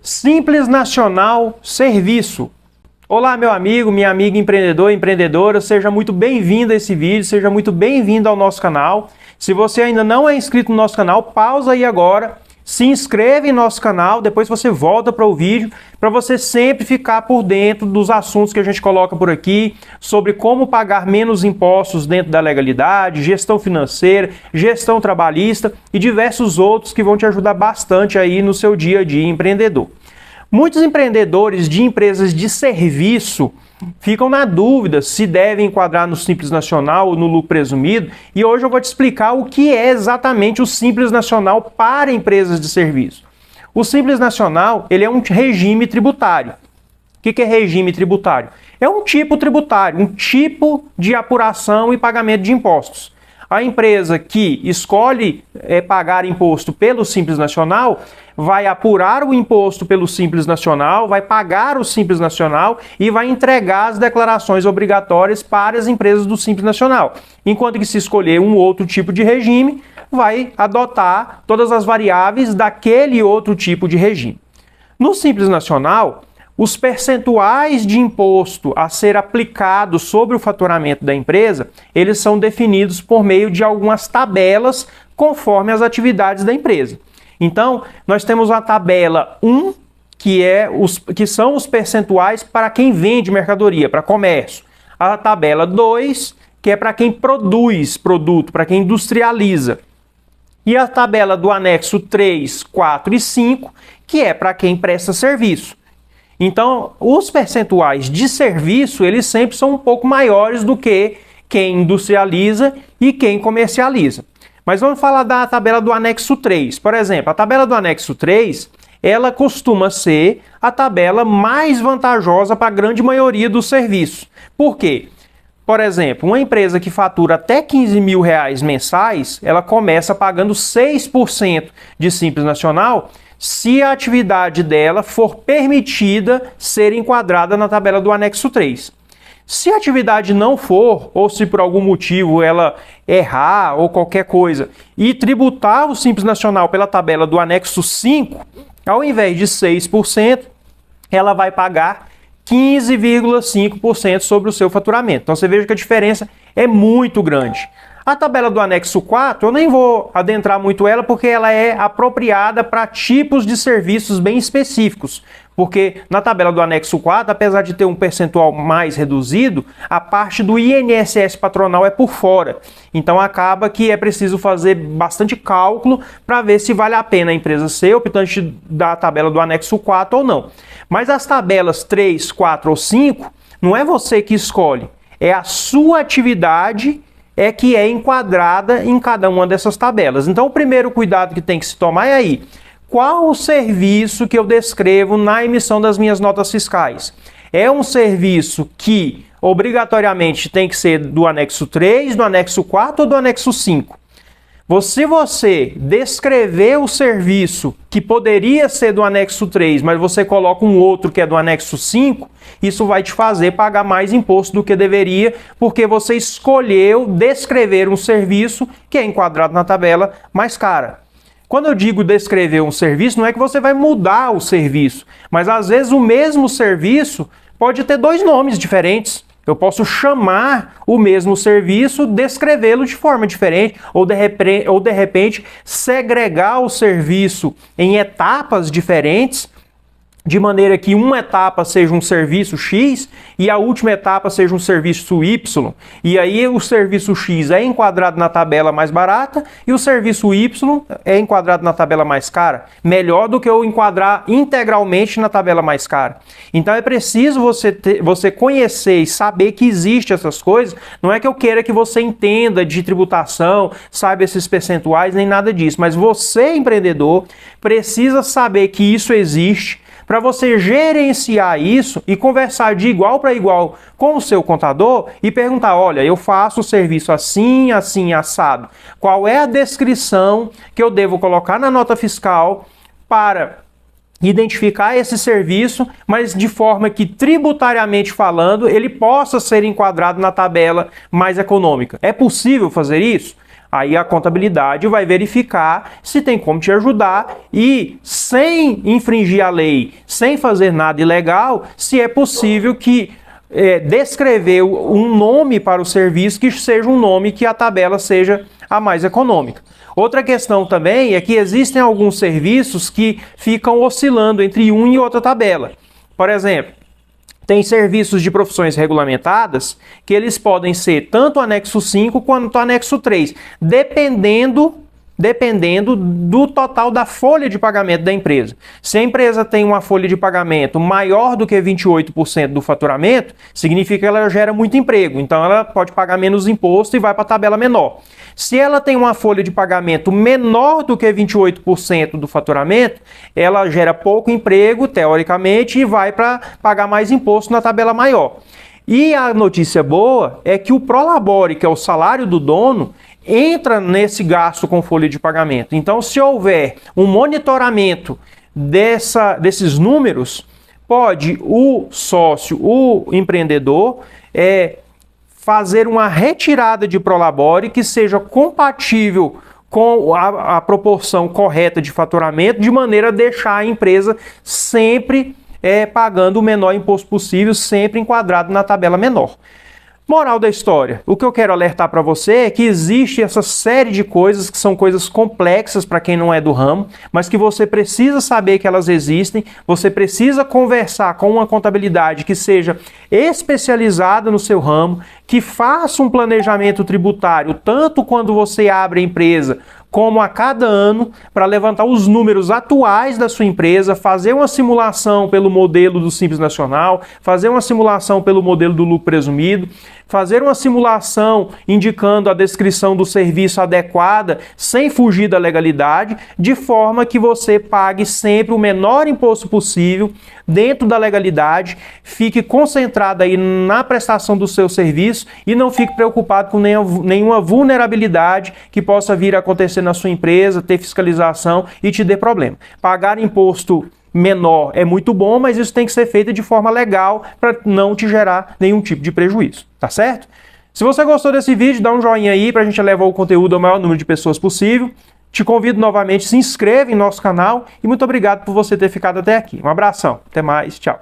Simples Nacional Serviço. Olá, meu amigo, minha amiga empreendedor e empreendedora, seja muito bem-vindo a esse vídeo, seja muito bem-vindo ao nosso canal. Se você ainda não é inscrito no nosso canal, pausa aí agora, se inscreve em nosso canal, depois você volta para o vídeo, para você sempre ficar por dentro dos assuntos que a gente coloca por aqui, sobre como pagar menos impostos dentro da legalidade, gestão financeira, gestão trabalhista e diversos outros que vão te ajudar bastante aí no seu dia a dia empreendedor. Muitos empreendedores de empresas de serviço ficam na dúvida se devem enquadrar no Simples Nacional ou no lucro presumido, e hoje eu vou te explicar o que é exatamente o Simples Nacional para empresas de serviço. O Simples Nacional, ele é um regime tributário. O que é regime tributário? É um tipo tributário, um tipo de apuração e pagamento de impostos. A empresa que escolhe pagar imposto pelo Simples Nacional vai apurar o imposto pelo Simples Nacional, vai pagar o Simples Nacional e vai entregar as declarações obrigatórias para as empresas do Simples Nacional. Enquanto que se escolher um outro tipo de regime, vai adotar todas as variáveis daquele outro tipo de regime. No Simples Nacional, os percentuais de imposto a ser aplicados sobre o faturamento da empresa, eles são definidos por meio de algumas tabelas conforme as atividades da empresa. Então, nós temos a tabela 1, que são os percentuais para quem vende mercadoria, para comércio. A tabela 2, que é para quem produz produto, para quem industrializa. E a tabela do anexo 3, 4 e 5, que é para quem presta serviço. Então, os percentuais de serviço, eles sempre são um pouco maiores do que quem industrializa e quem comercializa. Mas vamos falar da tabela do anexo 3. Por exemplo, a tabela do anexo 3, ela costuma ser a tabela mais vantajosa para a grande maioria dos serviços. Por quê? Por exemplo, uma empresa que fatura até R$15 mil mensais, ela começa pagando 6% de Simples Nacional, se a atividade dela for permitida ser enquadrada na tabela do anexo 3. Se a atividade não for, ou se por algum motivo ela errar ou qualquer coisa, e tributar o Simples Nacional pela tabela do anexo 5, ao invés de 6%, ela vai pagar 15,5% sobre o seu faturamento. Então você veja que a diferença é muito grande. A tabela do anexo 4, eu nem vou adentrar muito ela porque ela é apropriada para tipos de serviços bem específicos. Porque na tabela do anexo 4, apesar de ter um percentual mais reduzido, a parte do INSS patronal é por fora. Então acaba que é preciso fazer bastante cálculo para ver se vale a pena a empresa ser optante da tabela do anexo 4 ou não. Mas as tabelas 3, 4 ou 5, não é você que escolhe, é a sua atividade que é enquadrada em cada uma dessas tabelas. Então o primeiro cuidado que tem que se tomar é aí, qual o serviço que eu descrevo na emissão das minhas notas fiscais? É um serviço que obrigatoriamente tem que ser do anexo 3, do anexo 4 ou do anexo 5? Se você descrever o serviço que poderia ser do anexo 3, mas você coloca um outro que é do anexo 5, isso vai te fazer pagar mais imposto do que deveria, porque você escolheu descrever um serviço que é enquadrado na tabela mais cara. Quando eu digo descrever um serviço, não é que você vai mudar o serviço, mas às vezes o mesmo serviço pode ter dois nomes diferentes. Eu posso chamar o mesmo serviço, descrevê-lo de forma diferente, ou de repente segregar o serviço em etapas diferentes, de maneira que uma etapa seja um serviço X e a última etapa seja um serviço Y. E aí o serviço X é enquadrado na tabela mais barata e o serviço Y é enquadrado na tabela mais cara. Melhor do que eu enquadrar integralmente na tabela mais cara. Então é preciso você conhecer e saber que existe essas coisas. Não é que eu queira que você entenda de tributação, saiba esses percentuais, nem nada disso. Mas você, empreendedor, precisa saber que isso existe, para você gerenciar isso e conversar de igual para igual com o seu contador e perguntar, olha, eu faço o serviço assim, assim, assado. Qual é a descrição que eu devo colocar na nota fiscal para identificar esse serviço, mas de forma que, tributariamente falando, ele possa ser enquadrado na tabela mais econômica? É possível fazer isso? Aí a contabilidade vai verificar se tem como te ajudar e, sem infringir a lei, sem fazer nada ilegal, se é possível que descrever um nome para o serviço que seja um nome que a tabela seja a mais econômica. Outra questão também é que existem alguns serviços que ficam oscilando entre uma e outra tabela. Por exemplo, tem serviços de profissões regulamentadas que eles podem ser tanto anexo 5 quanto anexo 3, dependendo do total da folha de pagamento da empresa. Se a empresa tem uma folha de pagamento maior do que 28% do faturamento, significa que ela gera muito emprego, então ela pode pagar menos imposto e vai para a tabela menor. Se ela tem uma folha de pagamento menor do que 28% do faturamento, ela gera pouco emprego, teoricamente, e vai para pagar mais imposto na tabela maior. E a notícia boa é que o prolabore, que é o salário do dono, entra nesse gasto com folha de pagamento. Então, se houver um monitoramento desses números, pode o sócio, o empreendedor, fazer uma retirada de prolabore que seja compatível com a proporção correta de faturamento, de maneira a deixar a empresa sempre pagando o menor imposto possível, sempre enquadrado na tabela menor. Moral da história, o que eu quero alertar para você é que existe essa série de coisas que são coisas complexas para quem não é do ramo, mas que você precisa saber que elas existem, você precisa conversar com uma contabilidade que seja especializada no seu ramo, que faça um planejamento tributário, tanto quando você abre a empresa, como a cada ano, para levantar os números atuais da sua empresa, fazer uma simulação pelo modelo do Simples Nacional, fazer uma simulação pelo modelo do lucro presumido, fazer uma simulação indicando a descrição do serviço adequada, sem fugir da legalidade, de forma que você pague sempre o menor imposto possível, dentro da legalidade, fique concentrado aí na prestação do seu serviço e não fique preocupado com nenhuma vulnerabilidade que possa vir a acontecer na sua empresa, ter fiscalização e te dê problema. Pagar imposto menor é muito bom, mas isso tem que ser feito de forma legal para não te gerar nenhum tipo de prejuízo, tá certo? Se você gostou desse vídeo, dá um joinha aí para a gente levar o conteúdo ao maior número de pessoas possível. Te convido novamente, se inscreva em nosso canal e muito obrigado por você ter ficado até aqui. Um abração, até mais, tchau.